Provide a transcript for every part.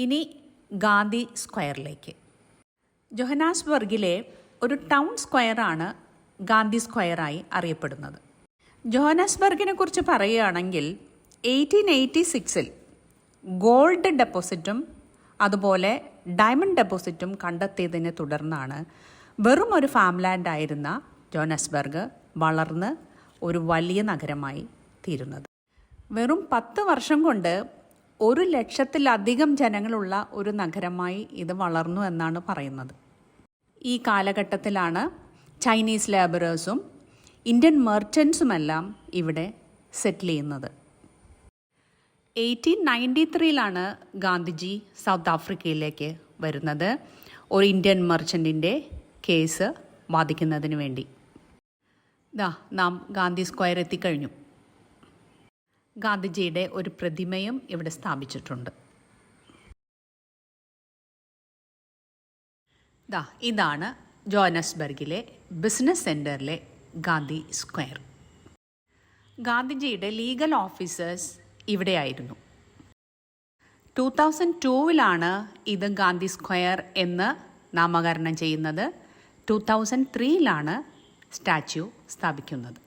ഇനി ഗാന്ധി സ്ക്വയറിലേക്ക്. ജോഹന്നാസ്ബർഗിലെ ഒരു ടൗൺ സ്ക്വയറാണ് ഗാന്ധി സ്ക്വയറായി അറിയപ്പെടുന്നത്. ജോഹന്നാസ്ബർഗിനെ കുറിച്ച് പറയുകയാണെങ്കിൽ 1886 ഗോൾഡ് ഡെപ്പോസിറ്റും അതുപോലെ ഡയമണ്ട് ഡെപ്പോസിറ്റും കണ്ടെത്തിയതിനെ തുടർന്നാണ് വെറും ഒരു ഫാംലാൻഡ് ആയിരുന്ന ജോഹന്നാസ്ബർഗ് വളർന്ന് ഒരു വലിയ നഗരമായി തീരുന്നത്. വെറും 10 വർഷം കൊണ്ട് 100,000-ലധികം ജനങ്ങളുള്ള ഒരു നഗരമായി ഇത് വളർന്നു എന്നാണ് പറയുന്നത്. ഈ കാലഘട്ടത്തിലാണ് ചൈനീസ് ലേബറേഴ്സും ഇന്ത്യൻ മെർച്ചൻസുമെല്ലാം ഇവിടെ സെറ്റിൽ ചെയ്യുന്നത്. 1893 ഗാന്ധിജി സൗത്ത് ആഫ്രിക്കയിലേക്ക് വരുന്നത് ഒരു ഇന്ത്യൻ മെർച്ചൻറ്റിൻ്റെ കേസ് വാദിക്കുന്നതിന് വേണ്ടി. നാം ഗാന്ധി സ്ക്വയർ എത്തിക്കഴിഞ്ഞു. ഗാന്ധിജിയുടെ ഒരു പ്രതിമയും ഇവിടെ സ്ഥാപിച്ചിട്ടുണ്ട്. ഇതാണ് ജോഹന്നാസ്ബർഗിലെ ബിസിനസ് സെൻറ്ററിലെ ഗാന്ധി സ്ക്വയർ. ഗാന്ധിജിയുടെ ലീഗൽ ഓഫീസേഴ്സ് ഇവിടെയായിരുന്നു. 2002 ഇത് ഗാന്ധി സ്ക്വയർ എന്ന് നാമകരണം ചെയ്യുന്നത്. 2003 സ്റ്റാച്യു സ്ഥാപിക്കുന്നത്.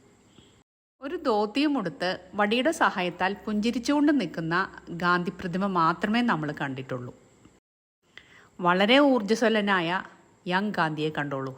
ഒരു ധോത്തിയും ഉടുത്ത് വടിയുടെ സഹായത്താൽ പുഞ്ചിരിച്ചുകൊണ്ട് നിൽക്കുന്ന ഗാന്ധി പ്രതിമ മാത്രമേ നമ്മൾ കണ്ടിട്ടുള്ളൂ. വളരെ ഊർജ്ജസ്വലനായ യങ് ഗാന്ധിയെ കണ്ടോളൂ.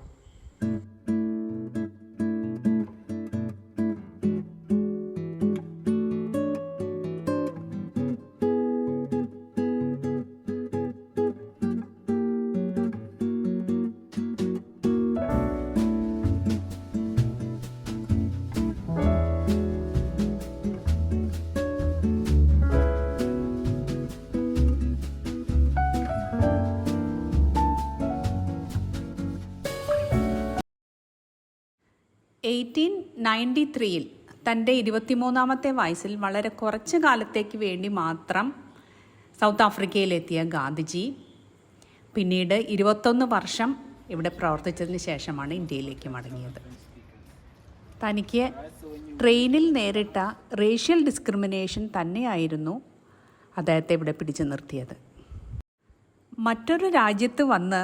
തൻ്റെ 23-ാമത്തെ വയസ്സിൽ വളരെ കുറച്ച് കാലത്തേക്ക് വേണ്ടി മാത്രം സൗത്ത് ആഫ്രിക്കയിലെത്തിയ ഗാന്ധിജി പിന്നീട് 21 വർഷം ഇവിടെ പ്രവർത്തിച്ചതിന് ശേഷമാണ് ഇന്ത്യയിലേക്ക് മടങ്ങിയത്. തനിക്ക് ട്രെയിനിൽ നേരിട്ട റേഷ്യൽ ഡിസ്ക്രിമിനേഷൻ തന്നെയായിരുന്നു അദ്ദേഹത്തെ ഇവിടെ പിടിച്ചു നിർത്തിയത്. മറ്റൊരു രാജ്യത്ത് വന്ന്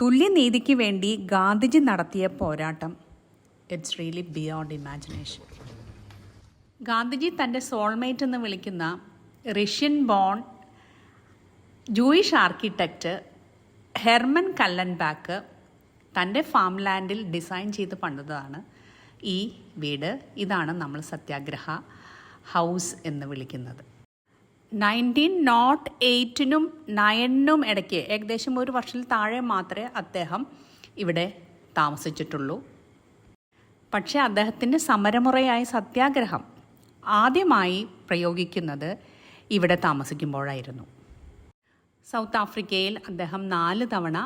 തുല്യനീതിക്ക് വേണ്ടി ഗാന്ധിജി നടത്തിയ പോരാട്ടം it's really beyond imagination. Gandhiji തൻ്റെ സോൾമേറ്റ് എന്ന് വിളിക്കുന്ന Russian born Jewish architect Hermann Kallenbach തൻ്റെ ഫാം ലാൻഡിൽ ഡിസൈൻ ചെയ്ത് പണിതതാണ് ഈ വീട്. ഇതാണ് നമ്മൾ സത്യാഗ്രഹ ഹൗസ് എന്ന് വിളിക്കുന്നത്. 1908-നും 9-നും ഇടയ്ക്ക് ഏകദേശം ഒരു വർഷത്തിൽ താഴെ മാത്രമേ അദ്ദേഹം ഇവിടെ താമസിച്ചിട്ടുള്ളൂ. പക്ഷേ അദ്ദേഹത്തിൻ്റെ സമരമുറയായ സത്യാഗ്രഹം ആദ്യമായി പ്രയോഗിക്കുന്നത് ഇവിടെ താമസിക്കുമ്പോഴായിരുന്നു. സൗത്ത് ആഫ്രിക്കയിൽ അദ്ദേഹം 4 തവണ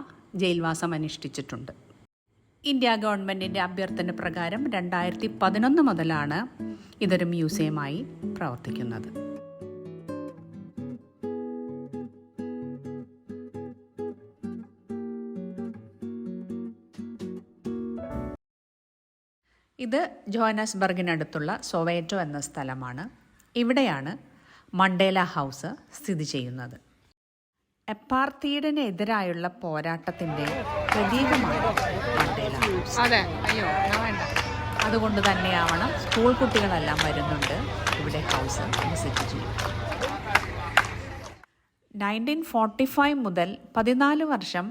ജയിൽവാസം അനുഷ്ഠിച്ചിട്ടുണ്ട്. ഇന്ത്യ ഗവൺമെൻറ്റിൻ്റെ അഭ്യർത്ഥന പ്രകാരം 2011 മുതലാണ് ഇതൊരു മ്യൂസിയമായി പ്രവർത്തിക്കുന്നത്. ഇത് ജോഹന്നാസ്ബർഗിനടുത്തുള്ള സൊവേറ്റോ എന്ന സ്ഥലമാണ്. ഇവിടെയാണ് മണ്ടേല ഹൗസ് സ്ഥിതി ചെയ്യുന്നത്. അപ്പാർത്തൈഡിനെതിരായുള്ള പോരാട്ടത്തിൻ്റെ പ്രതീകമാണ് മണ്ടേല ഹൗസ്. അതുകൊണ്ട് തന്നെയാവണം സ്കൂൾ കുട്ടികളെല്ലാം വരുന്നുണ്ട് ഇവിടെ ഹൗസ് വിസിറ്റ് ചെയ്യും. 1945 മുതൽ 14 വർഷം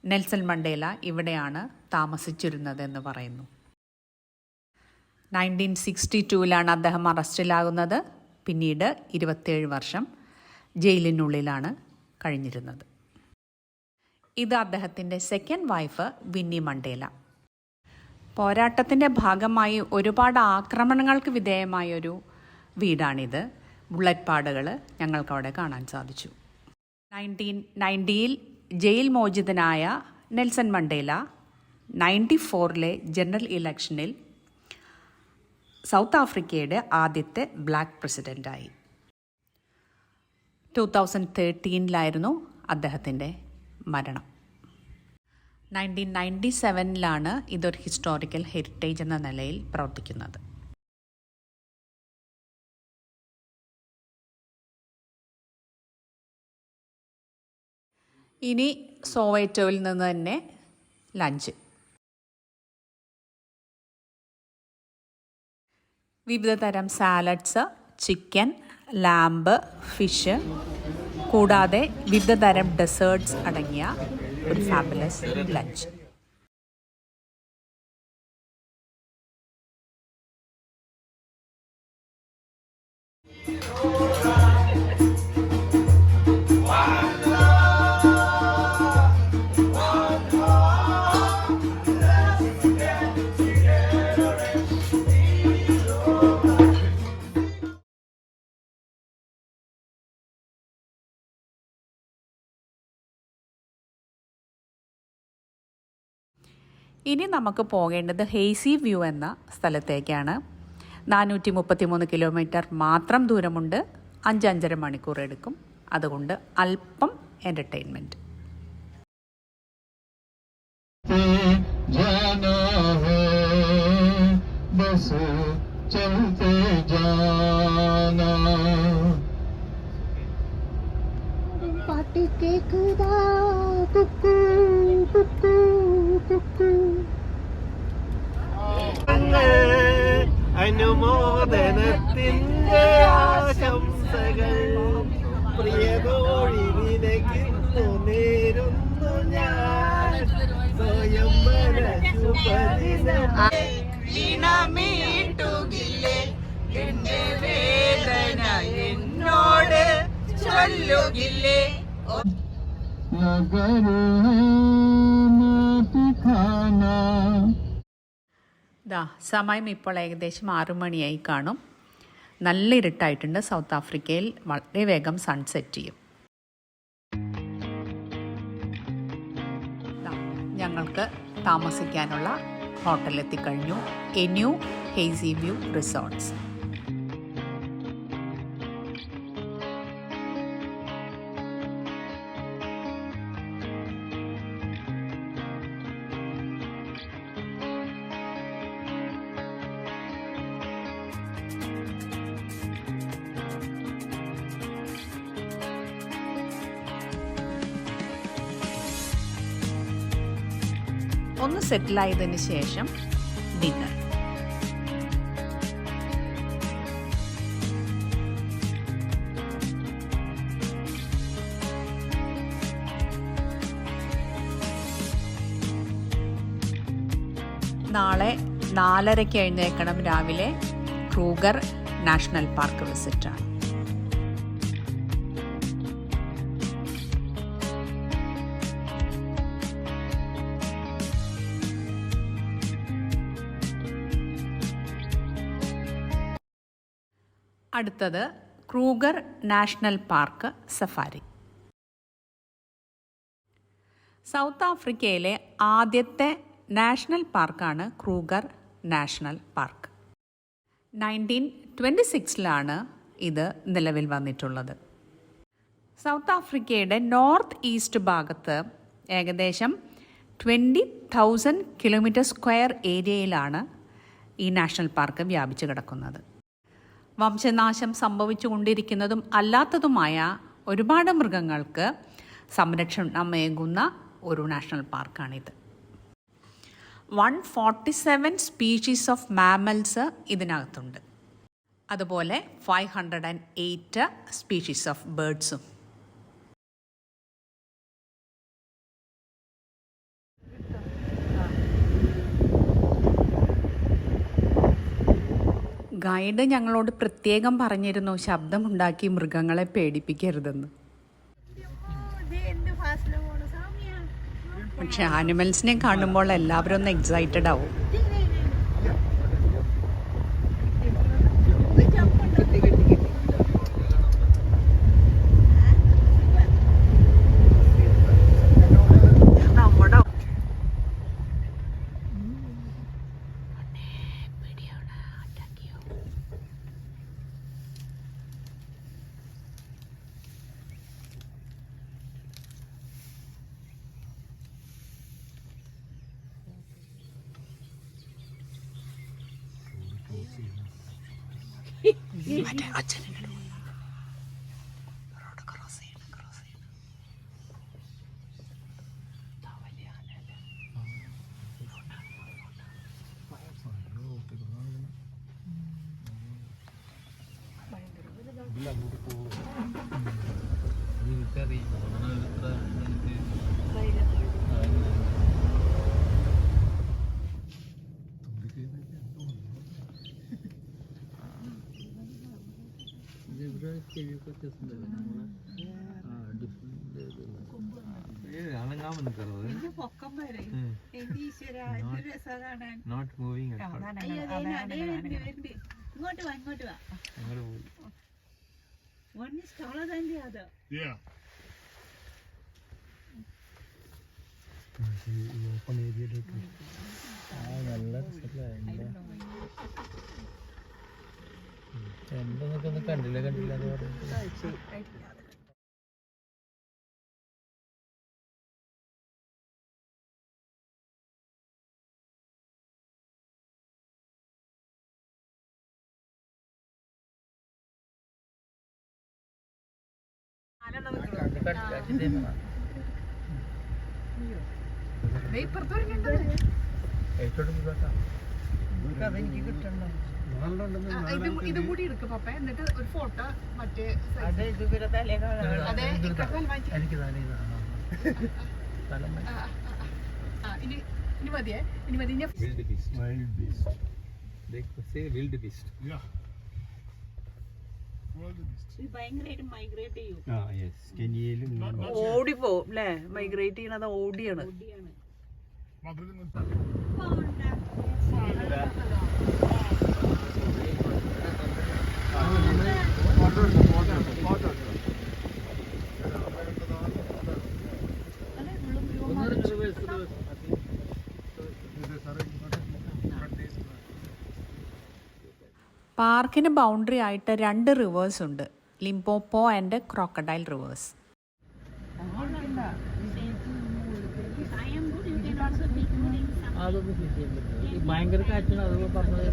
നെൽസൺ മണ്ടേല ഇവിടെയാണ് താമസിച്ചിരുന്നതെന്ന് പറയുന്നു. 1962 അദ്ദേഹം അറസ്റ്റിലാകുന്നത്. പിന്നീട് 27 വർഷം ജയിലിനുള്ളിലാണ് കഴിഞ്ഞിരുന്നത്. ഇത് അദ്ദേഹത്തിൻ്റെ സെക്കൻഡ് വൈഫ് വിന്നി മണ്ടേല. പോരാട്ടത്തിൻ്റെ ഭാഗമായി ഒരുപാട് ആക്രമണങ്ങൾക്ക് വിധേയമായൊരു വീടാണിത്. ബുള്ളറ്റ് പാടുകൾ ഞങ്ങൾക്കവിടെ കാണാൻ സാധിച്ചു. 1990 ജയിൽ മോചിതനായ നെൽസൺ മണ്ടേല 94 ജനറൽ ഇലക്ഷനിൽ സൗത്ത് ആഫ്രിക്കയുടെ ആദ്യത്തെ ബ്ലാക്ക് പ്രസിഡൻ്റായി. 2013 അദ്ദേഹത്തിൻ്റെ മരണം. 1997 ഇതൊരു ഹിസ്റ്റോറിക്കൽ ഹെറിറ്റേജ് എന്ന നിലയിൽ പ്രവർത്തിക്കുന്നത്. ഇനി സോവൈറ്റോയിൽ നിന്ന് തന്നെ ലഞ്ച്. വിവിധ തരം സാലഡ്സ്, ചിക്കൻ, ലാമ്പ്, ഫിഷ് കൂടാതെ വിവിധ തരം ഡെസേർട്ട്സ് അടങ്ങിയ ഒരു ഫാബുലസ് ലഞ്ച്. ഇനി നമുക്ക് പോകേണ്ടത് ഹേസി വ്യൂ എന്ന സ്ഥലത്തേക്കാണ്. 433 കിലോമീറ്റർ മാത്രം ദൂരമുണ്ട്. 5-5.5 മണിക്കൂർ എടുക്കും. അതുകൊണ്ട് അല്പം എൻ്റർടൈൻമെൻറ്റ്. അനുമോദനത്തിൻ്റെ ആശംസകൾ പ്രിയതോഴി നിനക്കിന്നു നേരുന്നു ഞാൻ സ്വയംവര ശുഭദിനമീട്ടുകില്ലേ എന്റെ വേദന എന്നോട് ചൊല്ലുകില്ലേ. സമയം ഇപ്പോൾ ഏകദേശം 6 മണിയായി കാണും. നല്ല ഇരുട്ടായിട്ടുണ്ട്. സൗത്ത് ആഫ്രിക്കയിൽ വളരെ വേഗം സൺസെറ്റ് ചെയ്യും. ഞങ്ങൾക്ക് താമസിക്കാനുള്ള ഹോട്ടലെത്തിക്കഴിഞ്ഞു. എന്യൂ ഹേസി വ്യൂ റിസോർട്ട്സ്. ഒന്ന് സെറ്റിലായതിന് ശേഷം ഡിന്നർ. നാളെ 4:30 എഴുന്നേൽക്കണം. രാവിലെ ക്രൂഗർ നാഷണൽ പാർക്ക് വിസിറ്റാണ്. അടുത്തത് Kruger national park safari. South ആഫ്രിക്കയിലെ ആദ്യത്തെ നാഷണൽ പാർക്കാണ് ക്രൂഗർ നാഷണൽ പാർക്ക്. 1926 ഇത് നിലവിൽ വന്നിട്ടുള്ളത്. സൗത്ത് ആഫ്രിക്കയുടെ നോർത്ത് ഈസ്റ്റ് ഭാഗത്ത് ഏകദേശം 20,000 കിലോമീറ്റർ സ്ക്വയർ ഏരിയയിലാണ് ഈ നാഷണൽ പാർക്ക് വ്യാപിച്ചു കിടക്കുന്നത്. വംശനാശം സംഭവിച്ചുകൊണ്ടിരിക്കുന്നതും അല്ലാത്തതുമായ ഒരുപാട് മൃഗങ്ങൾക്ക് സംരക്ഷണമേകുന്ന ഒരു നാഷണൽ പാർക്കാണിത്. 147 സ്പീഷീസ് ഓഫ് മാമൽസ് ഇതിനകത്തുണ്ട്. അതുപോലെ 508 സ്പീഷീസ് ഓഫ് ബേർഡ്സും. ഗൈഡ് ഞങ്ങളോട് പ്രത്യേകം പറഞ്ഞിരുന്നു ശബ്ദമുണ്ടാക്കി മൃഗങ്ങളെ പേടിപ്പിക്കരുതെന്ന്. പക്ഷെ ആനിമൽസിനെ കാണുമ്പോൾ എല്ലാവരും ഒന്ന് എക്സൈറ്റഡ് ആവും. നോട്ട് മൂവിങ് ഇങ്ങോട്ട് വാ ഇങ്ങോട്ട് വാ. One is taller than the other. Yeah. Open area നല്ല എന്തൊക്കെ കണ്ടില്ല എന്ന് പറഞ്ഞിട്ട് ഇതും കൂടി എടുക്കും പപ്പ, എന്നിട്ട് ഒരു ഫോട്ടോ മറ്റേ ഇനി മതിയേ, ഇനി മതി. Yeah. ഭയങ്കരമായിട്ട് മൈഗ്രേറ്റ് ചെയ്യും. ഓടിപ്പോവും അല്ലേ? മൈഗ്രേറ്റ് ചെയ്യണത് ഓടിയാണ്. പാർക്കിന് ബൗണ്ടറി ആയിട്ട് 2 റിവേഴ്സ് ഉണ്ട്, ലിംപോപ്പോ ആൻഡ് ക്രോക്കഡൈൽ റിവേഴ്സ്. ഭയങ്കര കാറ്റാണ്. അത് പറഞ്ഞത്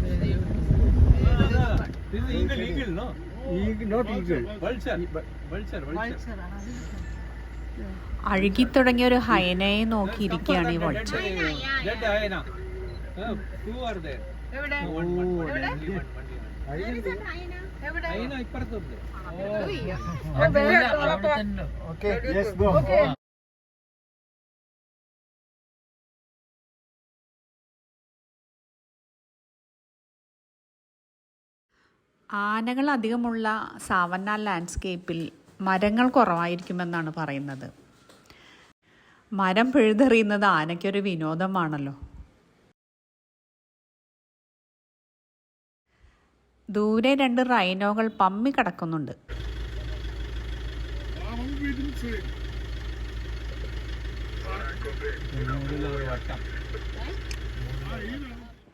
അഴുകിത്തുടങ്ങിയ ഒരു ഹൈനയെ നോക്കിയിരിക്കുകയാണ് ഈ വൾച്ചർ. ആനകൾ അധികമുള്ള സാവന്ന ലാൻഡ്സ്കേപ്പിൽ മരങ്ങൾ കുറവായിരിക്കുമെന്നാണ് പറയുന്നത്. മരം പിഴുതെറിയുന്നത് ആനയ്ക്കൊരു വിനോദമാണല്ലോ. ദൂരെ 2 റൈനോകൾ പമ്മി കിടക്കുന്നുണ്ട്.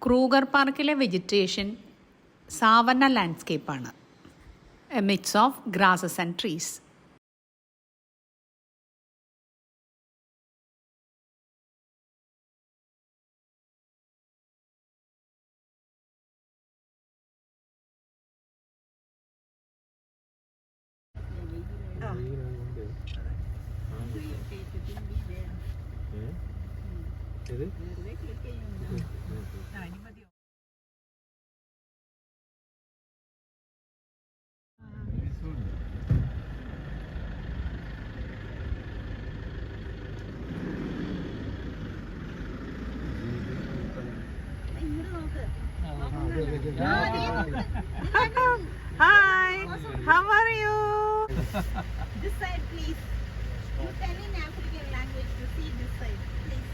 ക്രൂഗർ പാർക്കിലെ വെജിറ്റേഷൻ സാവന്ന ലാൻഡ്സ്കേപ്പാണ്, a mix of grasses and trees. Hi, how are you? This side, please. You tell in African language to see this side, please.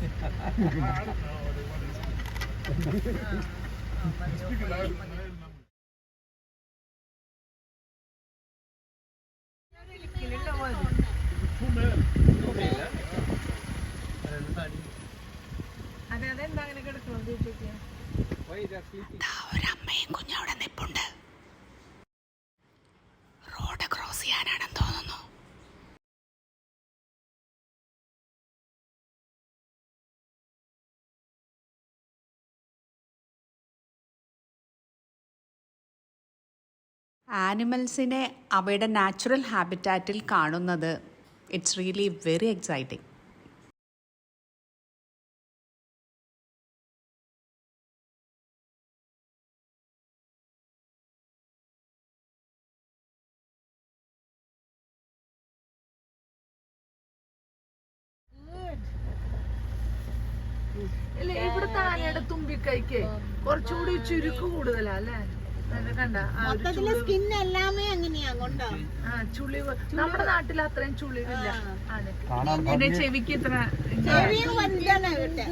അതെന്താ അങ്ങനെ കിടക്കുന്നത്? ഒരമ്മയും കുഞ്ഞവിടെ നിപ്പുണ്ട്. റോഡ് ക്രോസ് ചെയ്യാനാണെന്ന് തോന്നുന്നു. ആനിമൽസിനെ അവയുടെ നാച്ചുറൽ ഹാബിറ്റാറ്റിൽ കാണുന്നത് ഇറ്റ്സ് റിയലി വെരി എക്സൈറ്റിംഗ്. ഇല്ല, ഇവിടുത്തെ ആനയുടെ തുമ്പിക്കൈക്ക് കുറച്ചുകൂടി ചുരുക്ക് കൂടുതലാ അല്ലേ? കണ്ട മൊത്തത്തില് സ്കിൻ എല്ലാമേ അങ്ങനെയാ കൊണ്ടോ. ചുളിവ് നമ്മുടെ നാട്ടിൽ അത്രയും ചുളിവില്ല ആനക്ക്. പിന്നെ ചെവിക്ക് ഇത്ര ചെവിയും വലുതാണ് ഇവരുടെ.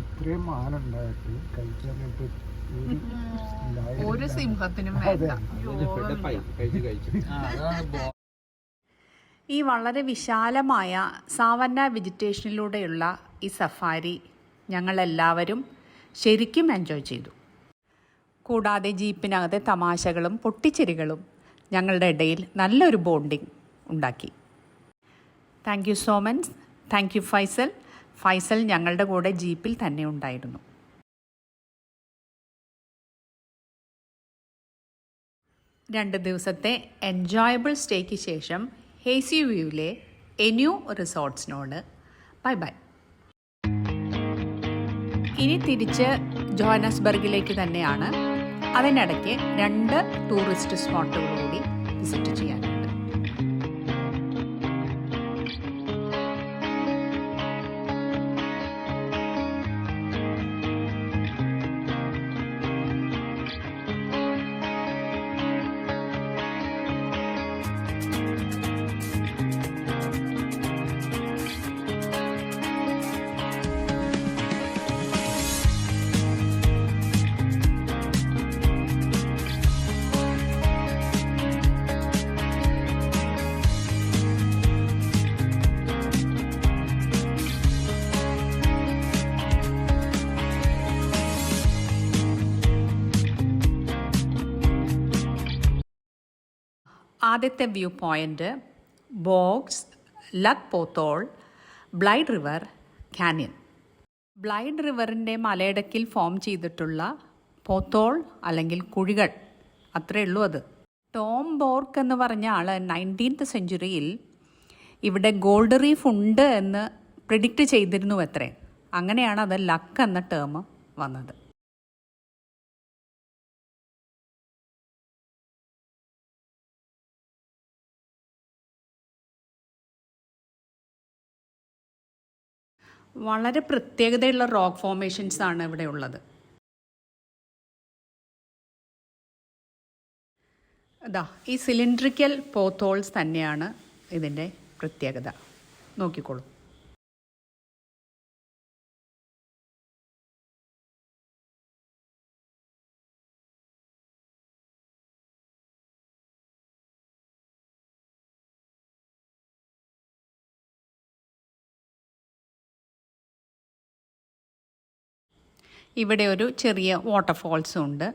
ഇത്രയും മാനുണ്ടായിട്ട് കഴിക്കാനായിട്ട് ഒരു സിംഹത്തിനും വേണ്ട. ഈ വളരെ വിശാലമായ സാവന്ന വെജിറ്റേഷനിലൂടെയുള്ള ഈ സഫാരി ഞങ്ങളെല്ലാവരും ശരിക്കും എൻജോയ് ചെയ്തു. കൂടാതെ ജീപ്പിനകത്തെ തമാശകളും പൊട്ടിച്ചിരികളും ഞങ്ങളുടെ ഇടയിൽ നല്ലൊരു ബോണ്ടിങ് ഉണ്ടാക്കി. Thank you so much. Thank you Faisal. Faisal ഞങ്ങളുടെ കൂടെ ജീപ്പിൽ തന്നെ ഉണ്ടായിരുന്നു. രണ്ട് ദിവസത്തെ എൻജോയബിൾ സ്റ്റേക്ക് ശേഷം ഹേസി വ്യൂവിലെ എന്യൂ റിസോർട്ട്സിനോട് ബൈ ബൈ. ഇനി തിരിച്ച് ജോഹന്നസ്ബർഗിലേക്ക് തന്നെയാണ്. അതിനിടയ്ക്ക് 2 ടൂറിസ്റ്റ് സ്പോട്ടുകൾ കൂടി വിസിറ്റ് ചെയ്യാനുണ്ട്. ആദ്യത്തെ view point Bourke's, luck pothole, Blyde river canyon. Blyde റിവറിൻ്റെ മലയിടക്കിൽ ഫോം ചെയ്തിട്ടുള്ള പോത്തോൾ അല്ലെങ്കിൽ കുഴികൾ, അത്രയേ ഉള്ളൂ അത്. ടോം ബോർക്ക് എന്ന് പറഞ്ഞ ആൾ 19th സെഞ്ച്വറിയിൽ ഇവിടെ ഗോൾഡ് റീഫ് ഉണ്ട് എന്ന് പ്രിഡിക്റ്റ് ചെയ്തിരുന്നു അത്രേ. അങ്ങനെയാണ് അത് ലക്ക് എന്ന ടേം വന്നത്. വളരെ പ്രത്യേകതയുള്ള റോക്ക് ഫോർമേഷൻസ് ആണ് ഇവിടെ ഉള്ളത്. അതാ ഈ സിലിണ്ട്രിക്കൽ പോത്തോൾസ് തന്നെയാണ് ഇതിൻ്റെ പ്രത്യേകത. നോക്കിക്കോളൂ. ഇവിടെ ഒരു ചെറിയ വാട്ടർഫോൾസും ഉണ്ട്.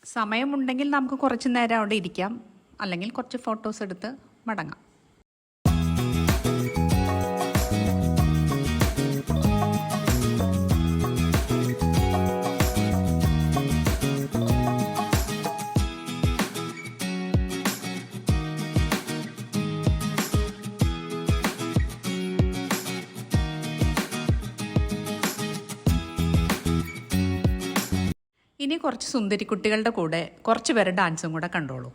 സമയമുണ്ടെങ്കിൽ നമുക്ക് കുറച്ച് നേരം അവിടെ ഇരിക്കാം, അല്ലെങ്കിൽ കുറച്ച് ഫോട്ടോസ് എടുത്ത് മടങ്ങാം. ഇനി കുറച്ച് സുന്ദരിക്കുട്ടികളുടെ കൂടെ കുറച്ച് പേര് ഡാൻസും കൂടെ കണ്ടോളൂ.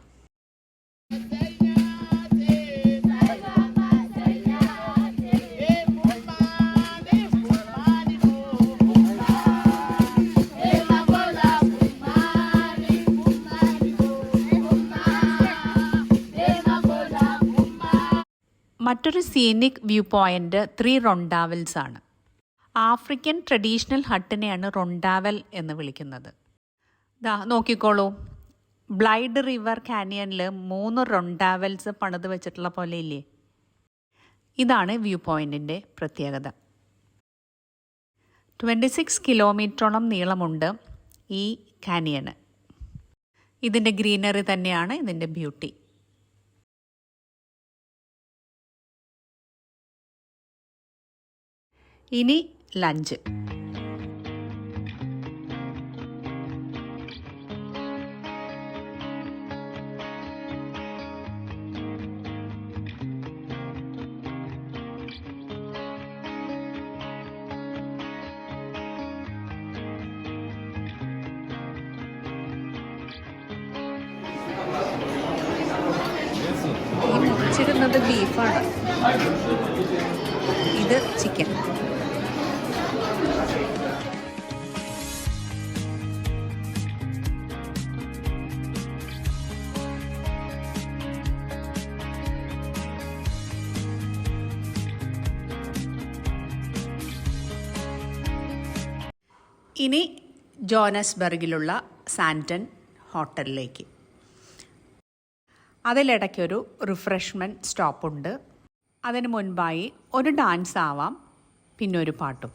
മറ്റൊരു സീനിക് വ്യൂ പോയിന്റ് 3 റൊണ്ടാവൽസ് ആണ്. ആഫ്രിക്കൻ ട്രഡീഷണൽ ഹട്ടിനെയാണ് റൊണ്ടാവൽ എന്ന് വിളിക്കുന്നത്. ദാ നോക്കിക്കോളൂ, ബ്ലൈഡ് റിവർ കാനിയനിൽ 3 റൊണ്ടാവൽസ് പണിത് വെച്ചിട്ടുള്ള പോലെ ഇല്ലേ? ഇതാണ് വ്യൂ പോയിൻറ്റിൻ്റെ പ്രത്യേകത. 26 കിലോമീറ്ററോളം നീളമുണ്ട് ഈ കാനിയന്. ഇതിൻ്റെ ഗ്രീനറി തന്നെയാണ് ഇതിൻ്റെ ബ്യൂട്ടി. ഇനി ലഞ്ച്. ഈ മുറിച്ചിരുന്നത് ബീഫാണ്, ഇത് ചിക്കൻ. ഇനി ജോനസ്ബർഗിലുള്ള സാൻറ്റൺ ഹോട്ടലിലേക്ക്. അതിലിടയ്ക്കൊരു റിഫ്രഷ്മെൻറ്റ് സ്റ്റോപ്പുണ്ട്. അതിന് മുൻപായി ഒരു ഡാൻസ് ആവാം, പിന്നെ ഒരു പാട്ടും.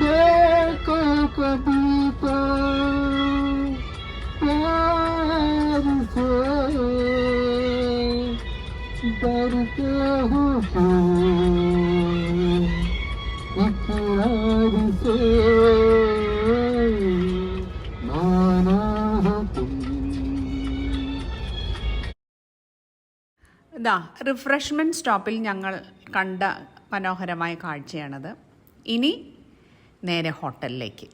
देखो कभी तो प्यार से डरते हो इकरार से माना हो तुम. ഇതാ റിഫ്രഷ്മെൻറ്റ് സ്റ്റോപ്പിൽ ഞങ്ങൾ കണ്ട മനോഹരമായ കാഴ്ചയാണത്. ഇനി നേരെ ഹോട്ടലിലേക്ക്.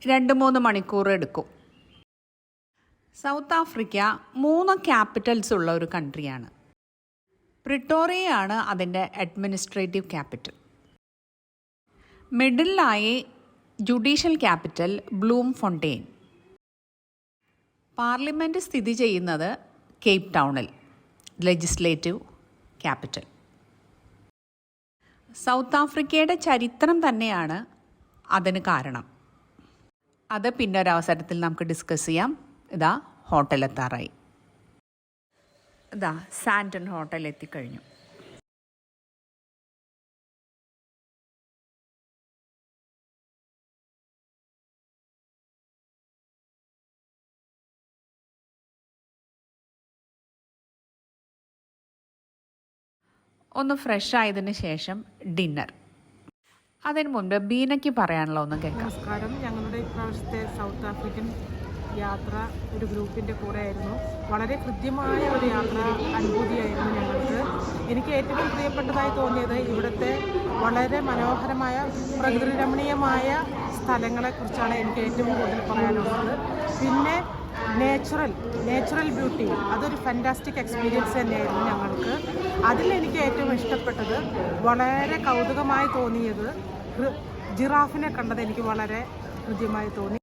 2-3 മണിക്കൂർ എടുക്കും. സൗത്ത് ആഫ്രിക്ക 3 ക്യാപിറ്റൽസ് ഉള്ള ഒരു കൺട്രിയാണ്. പ്രിട്ടോറിയയാണ് അതിൻ്റെ അഡ്മിനിസ്ട്രേറ്റീവ് ക്യാപിറ്റൽ. മിഡിലായി judicial capital Bloemfontein. Parliament സ്ഥിതി ചെയ്യുന്നത് കേപ്പ് ടൗണിൽ, ലെജിസ്ലേറ്റീവ് ക്യാപിറ്റൽ. സൗത്ത് ആഫ്രിക്കയുടെ ചരിത്രം തന്നെയാണ് അതിന് കാരണം. അത് പിന്നെ ഒരവസരത്തിൽ നമുക്ക് ഡിസ്കസ് ചെയ്യാം. ഇതാ ഹോട്ടലെത്താറായി. ഇതാ സാൻറ്റൺ ഹോട്ടൽ എത്തിക്കഴിഞ്ഞു. ഒന്ന് ഫ്രഷ് ആയതിനു ശേഷം ഡിന്നർ. അതിന് മുൻപ് ബീനയ്ക്ക് പറയാനുള്ള ഒന്ന് കേൾക്കാം. നമസ്കാരം. ഞങ്ങളുടെ ഇപ്രാവശ്യത്തെ സൗത്ത് ആഫ്രിക്കൻ യാത്ര ഒരു ഗ്രൂപ്പിൻ്റെ കൂടെ ആയിരുന്നു. വളരെ ഹൃദ്യമായ ഒരു യാത്ര അനുഭൂതിയായിരുന്നു ഞങ്ങൾക്ക്. എനിക്ക് ഏറ്റവും പ്രിയപ്പെട്ടതായി തോന്നിയത് ഇവിടുത്തെ വളരെ മനോഹരമായ പ്രകൃതിരമണീയമായ സ്ഥലങ്ങളെക്കുറിച്ചാണ് എനിക്ക് ഏറ്റവും കൂടുതൽ പറയാനുള്ളത്. പിന്നെ നേച്ചുറൽ ബ്യൂട്ടി, അതൊരു ഫാൻറ്റാസ്റ്റിക് എക്സ്പീരിയൻസ് തന്നെയായിരുന്നു ഞങ്ങൾക്ക്. അതിലെനിക്ക് ഏറ്റവും ഇഷ്ടപ്പെട്ടത്, വളരെ കൗതുകമായി തോന്നിയത്, ജിറാഫിനെ കണ്ടത് എനിക്ക് വളരെ ഹൃദ്യമായി തോന്നി.